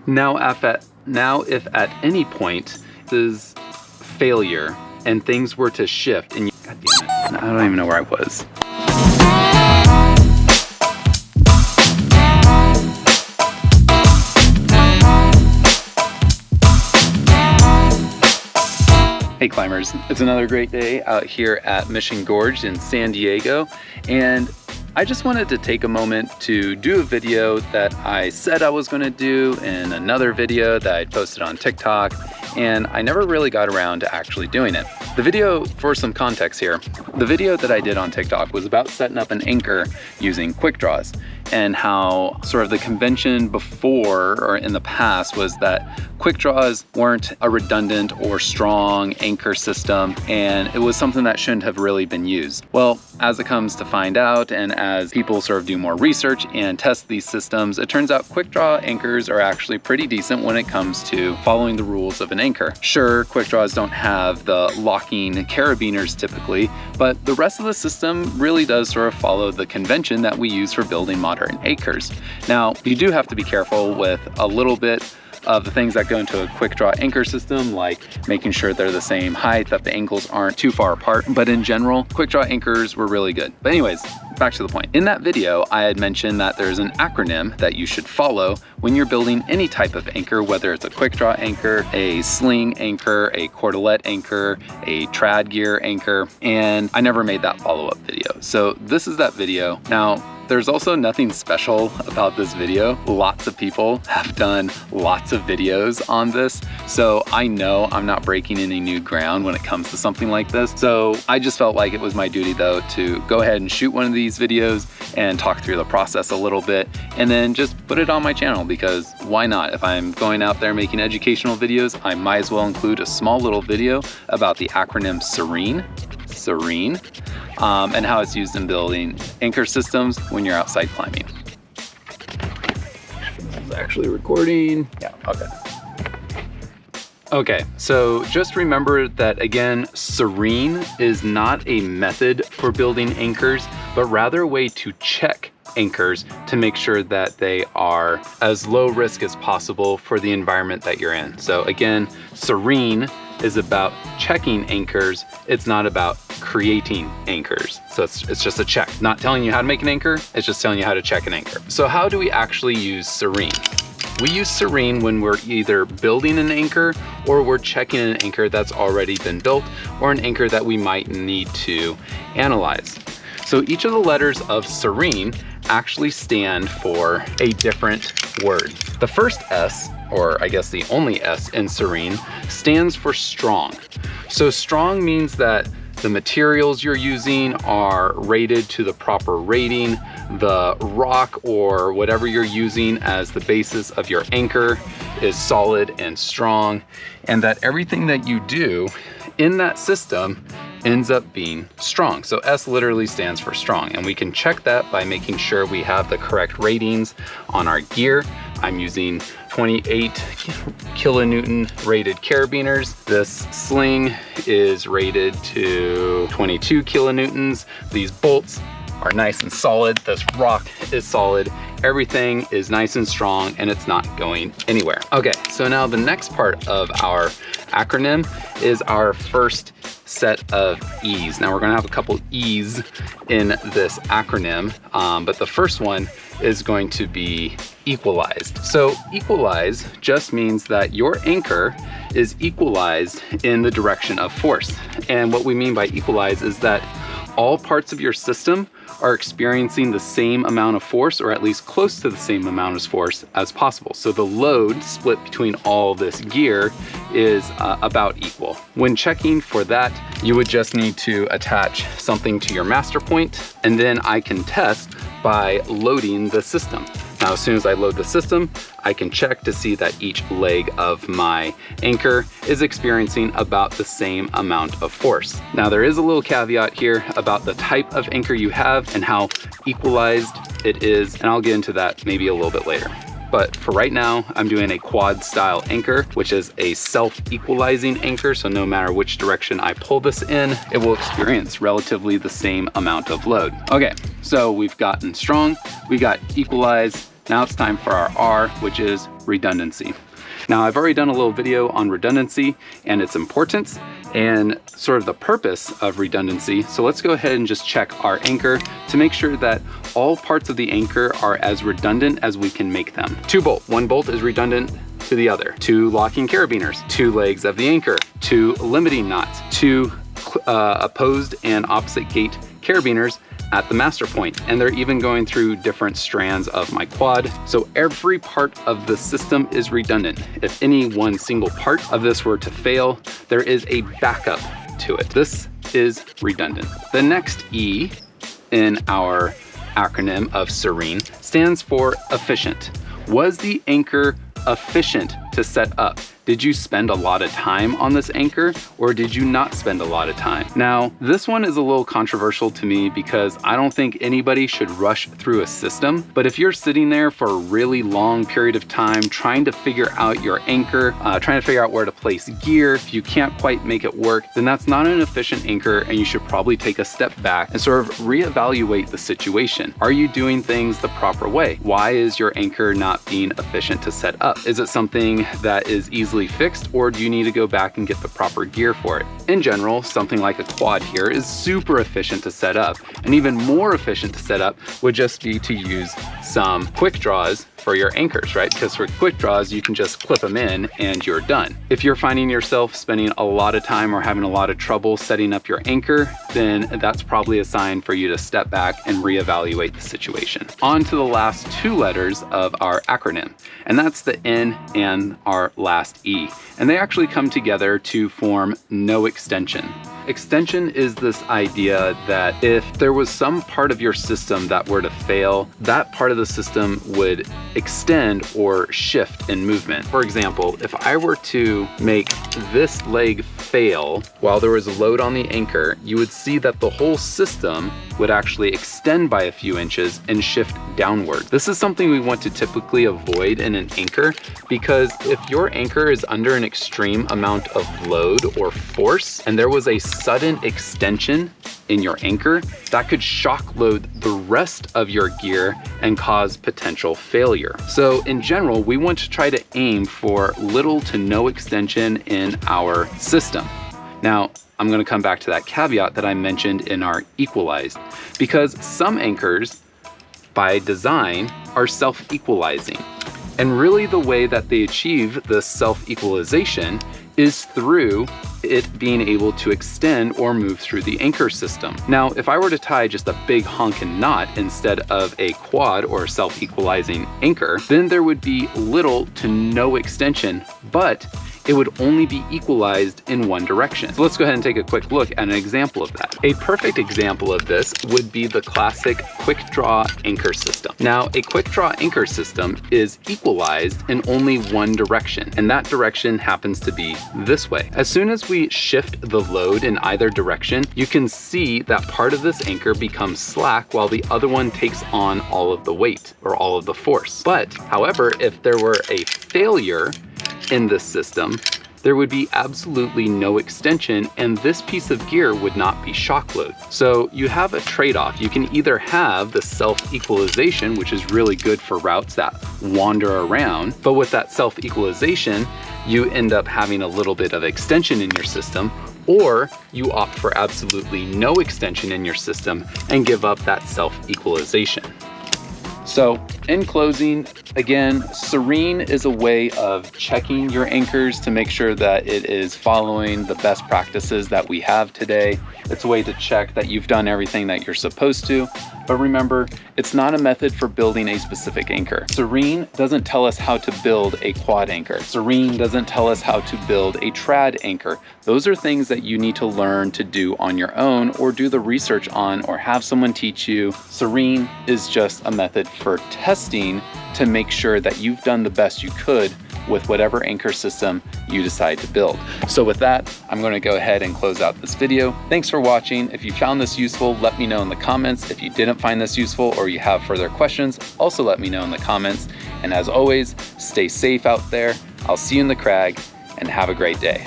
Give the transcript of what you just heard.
Now if at any point is failure and things were to shift and God damn it, I don't even know where I was. Hey climbers, it's another great day out here at Mission Gorge in San Diego, and I just wanted to take a moment to do a video that I said I was going to do in another video that I posted on TikTok, and I never really got around to actually doing it. The video, for some context here, the video that I did on TikTok was about setting up an anchor using quick draws, and how sort of the convention before or in the past was that quick draws weren't a redundant or strong anchor system, and it was something that shouldn't have really been used. Well, as it comes to find out, and as people sort of do more research and test these systems, it turns out quick draw anchors are actually pretty decent when it comes to following the rules of an anchor. Sure, quick draws don't have the locking carabiners typically, but the rest of the system really does sort of follow the convention that we use for building modern anchors. Now, you do have to be careful with a little bit of the things that go into a quick draw anchor system, like making sure they're the same height, that the angles aren't too far apart. But in general, quick draw anchors were really good. But anyways, back to the point. In that video, I had mentioned that there's an acronym that you should follow when you're building any type of anchor, whether it's a quick draw anchor, a sling anchor, a cordelette anchor, a trad gear anchor, and I never made that follow-up video. So this is that video. Now, there's also nothing special about this video. Lots of people have done lots of videos on this, so I know I'm not breaking any new ground when it comes to something like this. So I just felt like it was my duty though to go ahead and shoot one of these videos and talk through the process a little bit, and then just put it on my channel, because why not? If I'm going out there making educational videos, I might as well include a small little video about the acronym SERENE, and how it's used in building anchor systems when you're outside climbing. This is actually recording. Yeah, okay. Okay, so just remember that again, SERENE is not a method for building anchors, but rather a way to check anchors to make sure that they are as low risk as possible for the environment that you're in. So again, SERENE is about checking anchors. It's not about creating anchors. So it's just a check. Not telling you how to make an anchor, it's just telling you how to check an anchor. So how do we actually use SERENE? We use SERENE when we're either building an anchor or we're checking an anchor that's already been built, or an anchor that we might need to analyze. So each of the letters of SERENE actually stand for a different word. The first S, or I guess the only S in SERENE, stands for strong. So strong means that the materials you're using are rated to the proper rating, the rock or whatever you're using as the basis of your anchor is solid and strong, and that everything that you do in that system ends up being strong. So S literally stands for strong, and we can check that by making sure we have the correct ratings on our gear. I'm using 28 kilonewton rated carabiners. This sling is rated to 22 kilonewtons. These bolts are nice and solid. This rock is solid. Everything is nice and strong, and it's not going anywhere. Okay, so now the next part of our acronym is our first set of E's. Now we're gonna have a couple E's in this acronym, but the first one is going to be equalized. So equalize just means that your anchor is equalized in the direction of force. And what we mean by equalize is that all parts of your system are experiencing the same amount of force, or at least close to the same amount of force as possible. So the load split between all this gear is about equal. When checking for that, you would just need to attach something to your master point, and then I can test by loading the system. Now, as soon as I load the system, I can check to see that each leg of my anchor is experiencing about the same amount of force. Now, there is a little caveat here about the type of anchor you have and how equalized it is, and I'll get into that maybe a little bit later. But for right now, I'm doing a quad style anchor, which is a self-equalizing anchor. So no matter which direction I pull this in, it will experience relatively the same amount of load. Okay, so we've gotten strong, we got equalize. Now it's time for our R, which is redundancy. Now I've already done a little video on redundancy and its importance and sort of the purpose of redundancy. So let's go ahead and just check our anchor to make sure that all parts of the anchor are as redundant as we can make them. 2 bolt, 1 bolt is redundant to the other. 2 locking carabiners, 2 legs of the anchor, 2 limiting knots, 2 opposed and opposite gate carabiners at the master point, and they're even going through different strands of my quad. So every part of the system is redundant. If any one single part of this were to fail, there is a backup to it. This is redundant. The next E in our acronym of SERENE stands for efficient. Was the anchor efficient to set up? Did you spend a lot of time on this anchor, or did you not spend a lot of time? Now, this one is a little controversial to me because I don't think anybody should rush through a system, but if you're sitting there for a really long period of time trying to figure out your anchor, trying to figure out where to place gear, if you can't quite make it work, then that's not an efficient anchor, and you should probably take a step back and sort of reevaluate the situation. Are you doing things the proper way? Why is your anchor not being efficient to set up? Is it something that is easily fixed, or do you need to go back and get the proper gear for it? In general, something like a quad here is super efficient to set up, and even more efficient to set up would just be to use some quick draws for your anchors, right? Because for quick draws, you can just clip them in and you're done. If you're finding yourself spending a lot of time or having a lot of trouble setting up your anchor, then that's probably a sign for you to step back and reevaluate the situation. On to the last 2 letters of our acronym, and that's the N and our last E. And they actually come together to form no extension. Extension is this idea that if there was some part of your system that were to fail, that part of the system would extend or shift in movement. For example, if I were to make this leg fail while there was a load on the anchor, you would see that the whole system would actually extend by a few inches and shift downward. This is something we want to typically avoid in an anchor, because if your anchor is under an extreme amount of load or force and there was a sudden extension in your anchor, that could shock load the rest of your gear and cause potential failure. So in general, we want to try to aim for little to no extension in our system. Now, I'm going to come back to that caveat that I mentioned in our Equalize, because some anchors by design are self-equalizing. And really the way that they achieve this self-equalization is through it being able to extend or move through the anchor system. Now, if I were to tie just a big honking knot instead of a quad or self-equalizing anchor, then there would be little to no extension, but it would only be equalized in one direction. So let's go ahead and take a quick look at an example of that. A perfect example of this would be the classic quick draw anchor system. Now, a quick draw anchor system is equalized in only one direction, and that direction happens to be this way. As soon as we shift the load in either direction, you can see that part of this anchor becomes slack while the other one takes on all of the weight or all of the force. But however, if there were a failure in this system, there would be absolutely no extension, and this piece of gear would not be shock load. So you have a trade-off. You can either have the self-equalization, which is really good for routes that wander around, but with that self-equalization, you end up having a little bit of extension in your system, or you opt for absolutely no extension in your system and give up that self-equalization. So in closing, again, SERENE is a way of checking your anchors to make sure that it is following the best practices that we have today. It's a way to check that you've done everything that you're supposed to. But remember, it's not a method for building a specific anchor. SERENE doesn't tell us how to build a quad anchor. SERENE doesn't tell us how to build a trad anchor. Those are things that you need to learn to do on your own, or do the research on, or have someone teach you. SERENE is just a method for testing to make sure that you've done the best you could with whatever anchor system you decide to build. So with that, I'm going to go ahead and close out this video. Thanks for watching. If you found this useful, let me know in the comments. If you didn't find this useful or you have further questions, also let me know in the comments. And as always, stay safe out there. I'll see you in the crag, and have a great day.